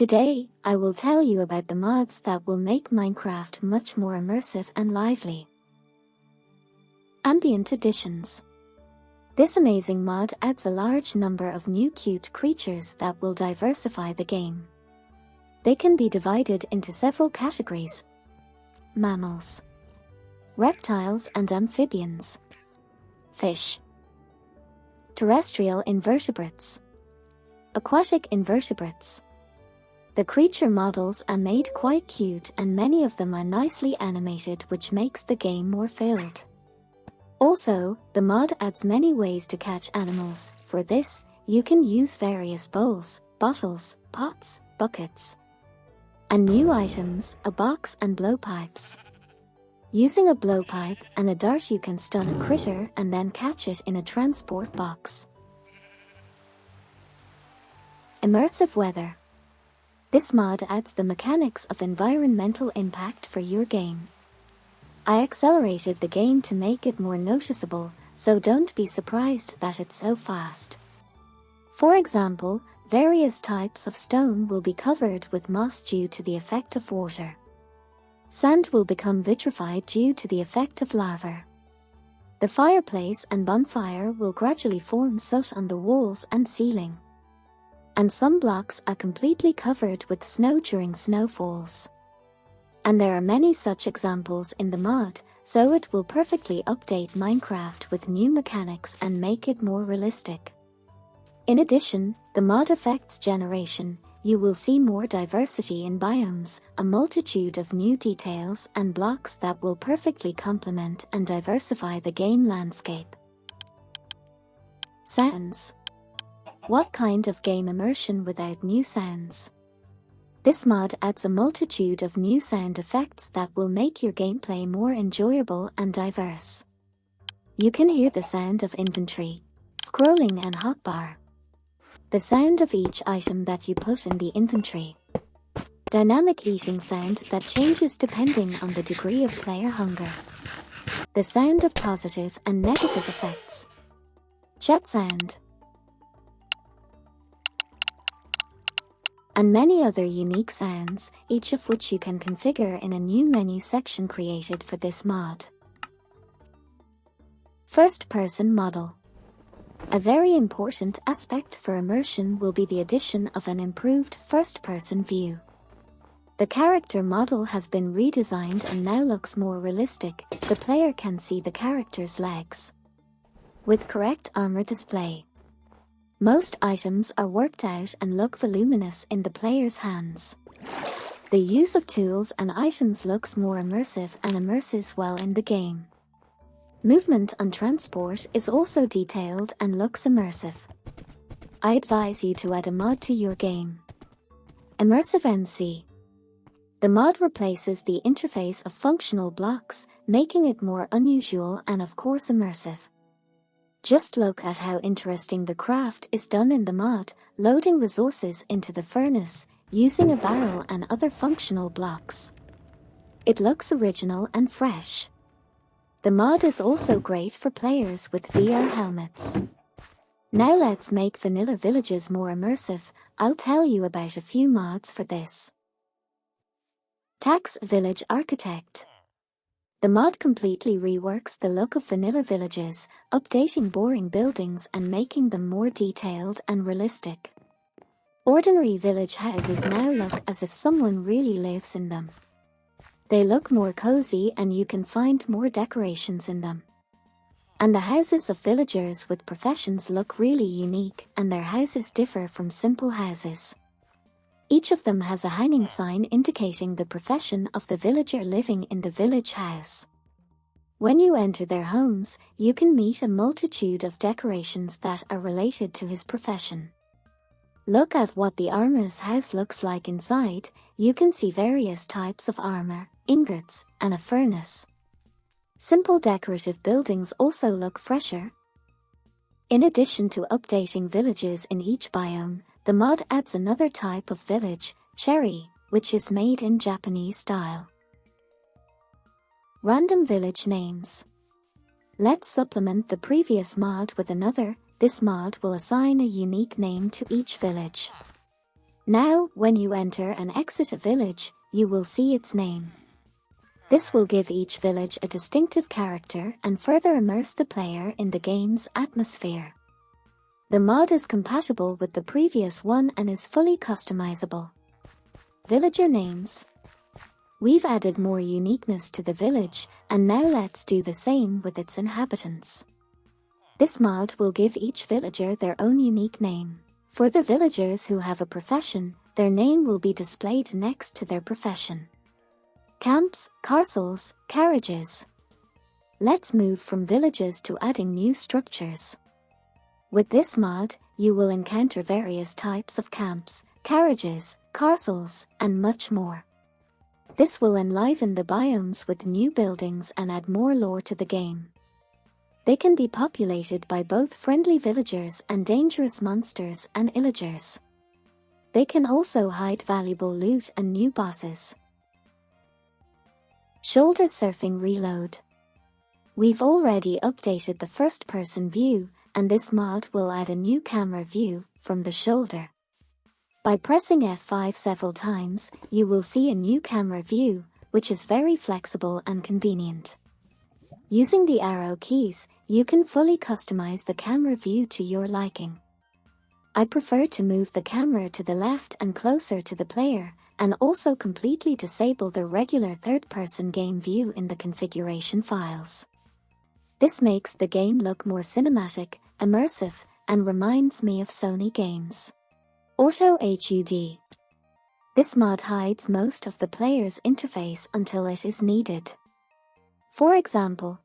Today, I will tell you about the mods that will make Minecraft much more immersive and lively. Ambient Additions. This amazing mod adds a large number of new cute creatures that will diversify the game. They can be divided into several categories: mammals, reptiles and amphibians, fish, terrestrial invertebrates, aquatic invertebrates. The creature models are made quite cute and many of them are nicely animated, which makes the game more filled. Also, the mod adds many ways to catch animals. For this, you can use various bowls, bottles, pots, buckets, and new items, a box and blowpipes. Using a blowpipe and a dart you can stun a critter and then catch it in a transport box. Immersive Weather. This mod adds the mechanics of environmental impact for your game. I accelerated the game to make it more noticeable, so don't be surprised that it's so fast. For example, various types of stone will be covered with moss due to the effect of water. Sand will become vitrified due to the effect of lava. The fireplace and bonfire will gradually form soot on the walls and ceiling. And some blocks are completely covered with snow during snowfalls. And there are many such examples in the mod, so it will perfectly update Minecraft with new mechanics and make it more realistic. In addition, the mod affects generation. You will see more diversity in biomes, a multitude of new details and blocks that will perfectly complement and diversify the game landscape. Sounds. What kind of game immersion without new sounds? This mod adds a multitude of new sound effects that will make your gameplay more enjoyable and diverse. You can hear the sound of inventory, scrolling and hotbar, the sound of each item that you put in the inventory, dynamic eating sound that changes depending on the degree of player hunger, the sound of positive and negative effects, chat sound, and many other unique sounds, each of which you can configure in a new menu section created for this mod. First-person model. A very important aspect for immersion will be the addition of an improved first-person view. The character model has been redesigned and now looks more realistic. The player can see the character's legs with correct armor display. Most items are worked out and look voluminous in the player's hands. The use of tools and items looks more immersive and immerses well in the game. Movement on transport is also detailed and looks immersive. I advise you to add a mod to your game. ImmersiveMC. The mod replaces the interface of functional blocks, making it more unusual and of course immersive. Just look at how interesting the craft is done in the mod, loading resources into the furnace, using a barrel and other functional blocks. It looks original and fresh. The mod is also great for players with VR helmets. Now let's make vanilla villages more immersive. I'll tell you about a few mods for this. Tax Village Architect. The mod completely reworks the look of vanilla villages, updating boring buildings and making them more detailed and realistic. Ordinary village houses now look as if someone really lives in them. They look more cozy and you can find more decorations in them. And the houses of villagers with professions look really unique and their houses differ from simple houses. Each of them has a hanging sign indicating the profession of the villager living in the village house. When you enter their homes, you can meet a multitude of decorations that are related to his profession. Look at what the armorer's house looks like inside. You can see various types of armor, ingots, and a furnace. Simple decorative buildings also look fresher. In addition to updating villages in each biome, the mod adds another type of village, cherry, which is made in Japanese style. Random village names. Let's supplement the previous mod with another. This mod will assign a unique name to each village. Now, when you enter and exit a village, you will see its name. This will give each village a distinctive character and further immerse the player in the game's atmosphere. The mod is compatible with the previous one and is fully customizable. Villager names. We've added more uniqueness to the village, and now let's do the same with its inhabitants. This mod will give each villager their own unique name. For the villagers who have a profession, their name will be displayed next to their profession. Camps, castles, carriages. Let's move from villages to adding new structures. With this mod, you will encounter various types of camps, carriages, castles, and much more. This will enliven the biomes with new buildings and add more lore to the game. They can be populated by both friendly villagers and dangerous monsters and illagers. They can also hide valuable loot and new bosses. Shoulder surfing reload. We've already updated the first-person view, and this mod will add a new camera view from the shoulder. By pressing F5 several times, you will see a new camera view, which is very flexible and convenient. Using the arrow keys, you can fully customize the camera view to your liking. I prefer to move the camera to the left and closer to the player, and also completely disable the regular third-person game view in the configuration files. This makes the game look more cinematic, immersive, and reminds me of Sony games. Auto HUD. This mod hides most of the player's interface until it is needed. For example,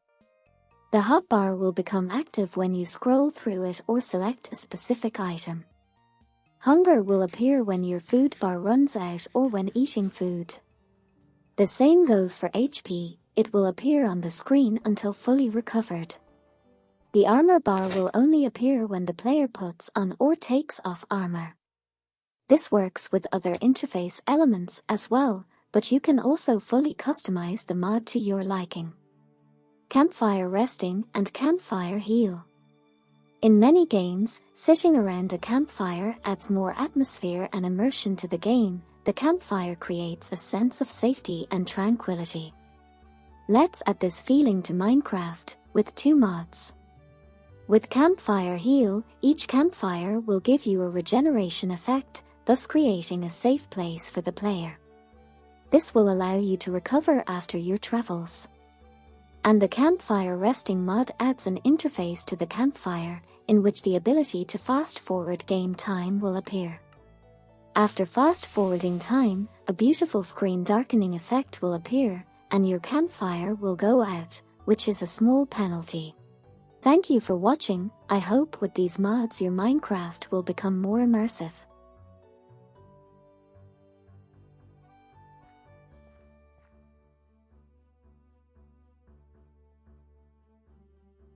the hotbar will become active when you scroll through it or select a specific item. Hunger will appear when your food bar runs out or when eating food. The same goes for HP, it will appear on the screen until fully recovered. The armor bar will only appear when the player puts on or takes off armor. This works with other interface elements as well, but you can also fully customize the mod to your liking. Campfire resting and campfire heal. In many games, sitting around a campfire adds more atmosphere and immersion to the game. The campfire creates a sense of safety and tranquility. Let's add this feeling to Minecraft with two mods. With Campfire Heal, each campfire will give you a regeneration effect, thus creating a safe place for the player. This will allow you to recover after your travels. And the Campfire Resting mod adds an interface to the campfire, in which the ability to fast-forward game time will appear. After fast-forwarding time, a beautiful screen darkening effect will appear, and your campfire will go out, which is a small penalty. Thank you for watching. I hope with these mods your Minecraft will become more immersive.